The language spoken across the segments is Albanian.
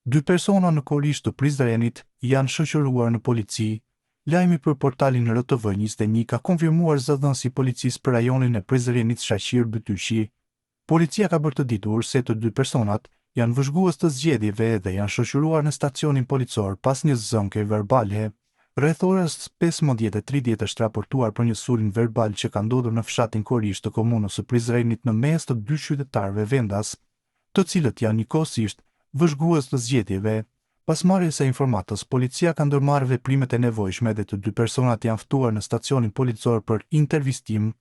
Dy persona në Korrish të Prizrenit janë shoqëruar në polici. Lajmi për portalin RTV21 ka konfirmuar zëdhënësi policisë për rajonin e Prizrenit Shaqir Bytyshi. Policia ka bërë të ditur se të dy personat janë vëzhgues të zgjedhjeve dhe janë shoqëruar në stacionin policor pas një zënke verbale. Rreth orës 15:30 është raportuar për një sulm verbal që ka ndodhur në fshatin Korrish të komunës së Prizrenit në mes të dy qytetarëve vendas, të cilët janë njëkohësisht vëzhgues të zgjedhjeve. Pas marrjes së informatës, policia ka ndërmarrë veprimet e nevojshme dhe të dy personat janë ftuar në stacionin policor për intervistim.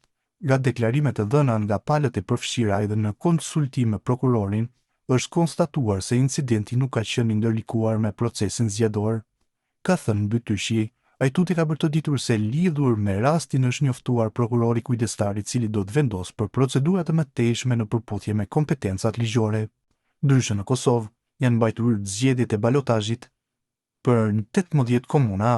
Nga deklarimet e dhëna nga palët e përfshira edhe në konsultim me prokurorin, është konstatuar se incidenti nuk ka qenë ndërlikuar me procesin zgjedhor. Ka thënë Bytyshi, Ajtuti ka bërë të ditur se lidhur me rastin është njoftuar prokurori kujdestar i cili do të vendosë për procedurat e mëtejshme në përputhje me kompetencat ligjore. Ndryshe në Kosovë janë mbajtur zgjedhjet e balotazhit për 18 komuna.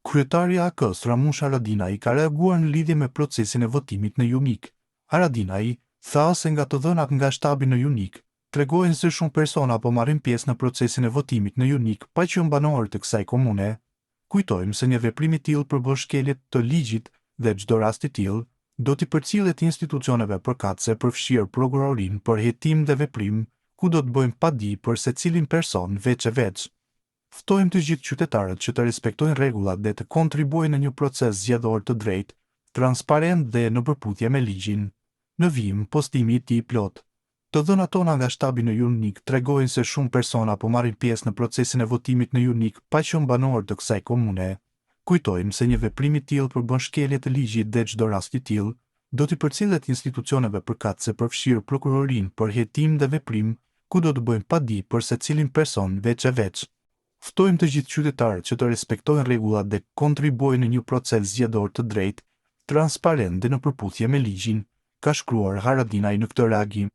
Kryetari i AK-s Ramush Haradinaj ka reaguar në lidhje me procesin e votimit në Junik. Haradinaj tha se nga të dhënat nga shtabi në Junik tregojnë se shumë persona po marrin pjesë në procesin e votimit në Junik pa qenë banorë të kësaj komune. Kujtojmë se një veprim i tillë përbën shkelje të ligjit dhe çdo rast i tillë do t'i përcillet institucioneve përkatëse përfshirë prokurorin për hetim dhe veprim, ku do të bëjmë padi për secilin person veç e veç. Ftojmë të gjithë qytetarët që të respektojnë rregullat dhe të kontribuojnë në një proces zgjedhor të drejtë, transparent dhe në përputhje me ligjin. Në vijim, postimi i tij plot. Të dhënat tona nga shtabi në Junik tregojnë se shumë persona po marrin pjesë në procesin e votimit në Junik pa qenë banorë të kësaj komune. Kujtojmë se një veprim i tillë përbën shkelje të ligjit dhe çdo rast i tillë do t'i përcillet institucioneve përkatëse përfshirë prokurorin për hetim dhe veprim, ku do të bëjmë padi për secilin person veç e veç. Ftojmë të gjithë qytetarët që të respektojnë rregullat dhe kontribuojnë në një proces zgjedhor të drejtë, transparent dhe në përputhje me ligjin, ka shkruar Haradinaj në këtë reagim.